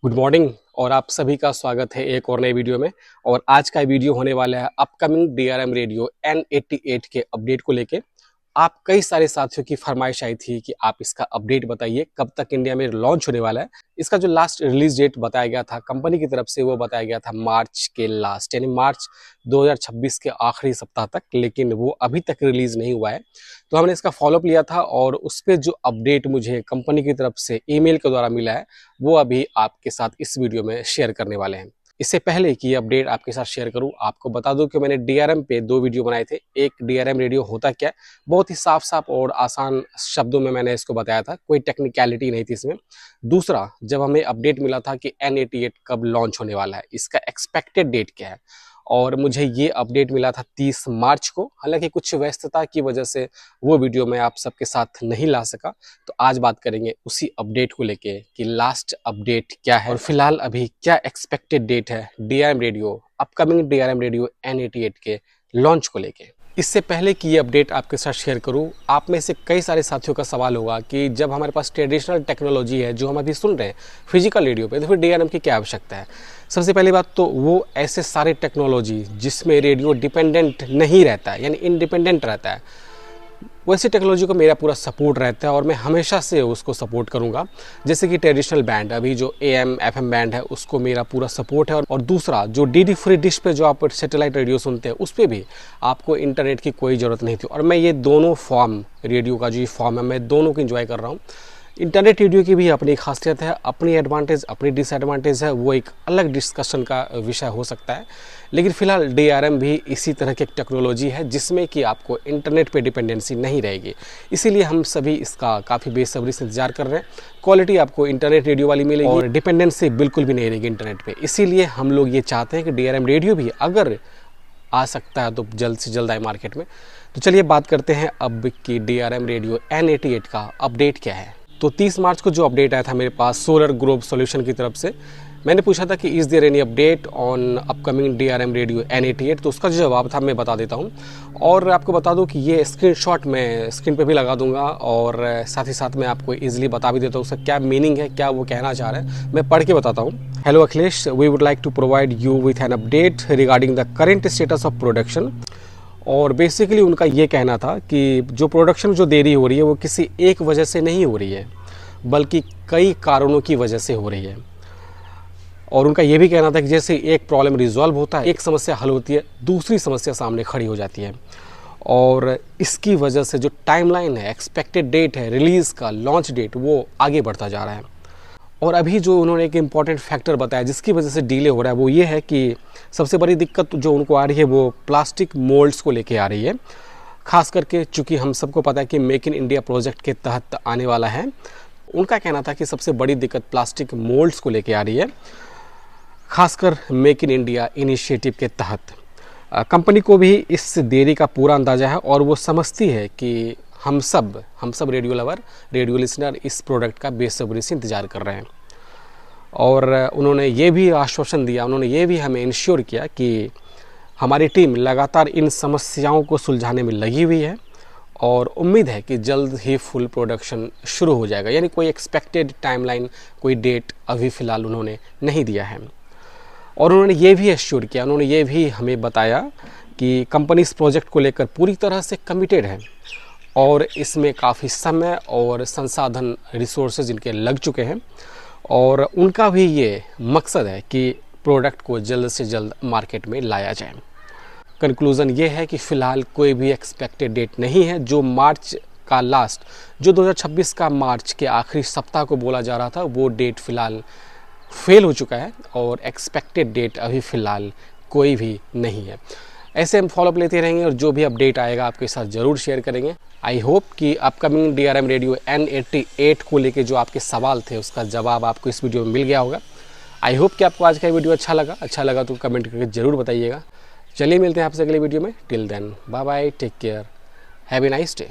Good morning और आप सभी का स्वागत है एक और नए वीडियो में। और आज का वीडियो होने वाला है अपकमिंग DRM रेडियो N88 के अपडेट को लेके। आप कई सारे साथियों की फरमाइश आई थी कि आप इसका अपडेट बताइए कब तक इंडिया में लॉन्च होने वाला है। इसका जो लास्ट रिलीज डेट बताया गया था कंपनी की तरफ से वो बताया गया था मार्च के लास्ट यानी मार्च 2026 के आखिरी सप्ताह तक, लेकिन वो अभी तक रिलीज नहीं हुआ है। तो हमने इसका फॉलोअप लिया था और उस पर जो अपडेट मुझे कंपनी की तरफ से ईमेल के द्वारा मिला है वो अभी आपके साथ इस वीडियो में शेयर करने वाले हैं। इससे पहले कि ये अपडेट आपके साथ शेयर करूं, आपको बता दूं कि मैंने DRM पे 2 वीडियो बनाए थे। एक DRM रेडियो होता क्या है, बहुत ही साफ और आसान शब्दों में मैंने इसको बताया था, कोई टेक्निकलिटी नहीं थी इसमें। दूसरा, जब हमें अपडेट मिला था कि N88 कब लॉन्च होने वाला है, इसका एक्सपेक्टेड डेट क्या है, और मुझे ये अपडेट मिला था 30 मार्च को। हालांकि कुछ व्यस्तता की वजह से वो वीडियो मैं आप सबके साथ नहीं ला सका। तो आज बात करेंगे उसी अपडेट को लेके कि लास्ट अपडेट क्या है और फिलहाल अभी क्या एक्सपेक्टेड डेट है DRM radio, upcoming DRM radio N88 के लॉन्च को लेके। इससे पहले कि ये अपडेट आपके साथ शेयर करूं, आप में से कई सारे साथियों का सवाल होगा कि जब हमारे पास ट्रेडिशनल टेक्नोलॉजी है जो हम अभी सुन रहे हैं फिजिकल रेडियो पे, तो फिर DRM की क्या आवश्यकता है। सबसे पहली बात तो वो ऐसे सारे टेक्नोलॉजी जिसमें रेडियो डिपेंडेंट नहीं रहता है यानी इंडिपेंडेंट रहता है, वैसी टेक्नोलॉजी को मेरा पूरा सपोर्ट रहता है और मैं हमेशा से उसको सपोर्ट करूंगा। जैसे कि ट्रेडिशनल बैंड, अभी जो AM FM बैंड है उसको मेरा पूरा सपोर्ट है। और दूसरा, जो DD फ्री डिश पे जो आप सैटेलाइट रेडियो सुनते हैं उस पर भी आपको इंटरनेट की कोई ज़रूरत नहीं थी। और मैं ये दोनों फॉर्म, रेडियो का जो ये फॉर्म है, मैं दोनों को इंजॉय कर रहा हूँ। इंटरनेट रेडियो की भी अपनी खासियत है, अपनी एडवांटेज अपनी डिसएडवांटेज है, वो एक अलग डिस्कशन का विषय हो सकता है। लेकिन फिलहाल DRM भी इसी तरह की एक टेक्नोलॉजी है जिसमें कि आपको इंटरनेट पे डिपेंडेंसी नहीं रहेगी। इसीलिए हम सभी इसका काफ़ी बेसब्री से इंतजार कर रहे हैं। क्वालिटी आपको इंटरनेट रेडियो वाली मिलेगी और डिपेंडेंसी बिल्कुल भी नहीं रहेगी इंटरनेट पे। इसीलिए हम लोग ये चाहते हैं कि DRM रेडियो भी अगर आ सकता है तो जल्द से जल्द आए मार्केट में। तो चलिए बात करते हैं अब कि DRM रेडियो N88 का अपडेट क्या है। तो 30 मार्च को जो अपडेट आया था मेरे पास सोलर ग्लोब सॉल्यूशन की तरफ से, मैंने पूछा था कि is there any update on upcoming DRM radio N88, तो उसका जो जवाब था मैं बता देता हूँ। और आपको बता दूँ कि ये स्क्रीनशॉट मैं स्क्रीन पे भी लगा दूंगा और साथ ही साथ मैं आपको ईजिली बता भी देता हूँ उसका क्या मीनिंग है, क्या वो कहना चाह रहा है। मैं पढ़ के बताता हूँ। Hello Akhilesh, we would like to provide you with an update regarding the current status of production. और बेसिकली उनका ये कहना था कि जो प्रोडक्शन जो देरी हो रही है वो किसी एक वजह से नहीं हो रही है बल्कि कई कारणों की वजह से हो रही है। और उनका ये भी कहना था कि जैसे एक प्रॉब्लम रिजॉल्व होता है, एक समस्या हल होती है, दूसरी समस्या सामने खड़ी हो जाती है। और इसकी वजह से जो टाइमलाइन है, एक्सपेक्टेड डेट है रिलीज़ का, लॉन्च डेट, वो आगे बढ़ता जा रहा है। और अभी जो उन्होंने एक इम्पॉर्टेंट फैक्टर बताया जिसकी वजह से डिले हो रहा है वो ये है कि सबसे बड़ी दिक्कत जो उनको आ रही है वो प्लास्टिक मोल्ड्स को लेके आ रही है। खास करके चूँकि हम सबको पता है कि मेक इन इंडिया प्रोजेक्ट के तहत आने वाला है, उनका कहना था कि सबसे बड़ी दिक्कत प्लास्टिक मोल्ड्स को लेके आ रही है, खासकर मेक इन इंडिया इनिशिएटिव के तहत। कंपनी को भी इस देरी का पूरा अंदाज़ा है और वो समझती है कि हम सब रेडियो लवर, रेडियो लिसनर इस प्रोडक्ट का बेसब्री से इंतज़ार कर रहे हैं। और उन्होंने ये भी आश्वासन दिया, उन्होंने ये भी हमें इंश्योर किया कि हमारी टीम लगातार इन समस्याओं को सुलझाने में लगी हुई है और उम्मीद है कि जल्द ही फुल प्रोडक्शन शुरू हो जाएगा। यानी कोई एक्सपेक्टेड टाइमलाइन, कोई डेट अभी फ़िलहाल उन्होंने नहीं दिया है। और उन्होंने ये भी एश्योर किया, उन्होंने ये भी हमें बताया कि कंपनी इस प्रोजेक्ट को लेकर पूरी तरह से कमिटेड है और इसमें काफ़ी समय और संसाधन, रिसोर्सेज इनके लग चुके हैं। और उनका भी ये मकसद है कि प्रोडक्ट को जल्द से जल्द मार्केट में लाया जाए। कंक्लूज़न ये है कि फ़िलहाल कोई भी एक्सपेक्टेड डेट नहीं है। जो मार्च का लास्ट, जो 2026 का मार्च के आखिरी सप्ताह को बोला जा रहा था, वो डेट फ़िलहाल फेल हो चुका है और एक्सपेक्टेड डेट अभी फ़िलहाल कोई भी नहीं है। ऐसे हम फॉलोअप लेते रहेंगे और जो भी अपडेट आएगा आपके साथ ज़रूर शेयर करेंगे। आई होप कि अपकमिंग DRM रेडियो N88 को लेके जो आपके सवाल थे उसका जवाब आपको इस वीडियो में मिल गया होगा। आई होप कि आपको आज का वीडियो अच्छा लगा तो कमेंट करके ज़रूर बताइएगा। चलिए मिलते हैं आपसे अगले वीडियो में। Till then bye bye, take care, have a nice day.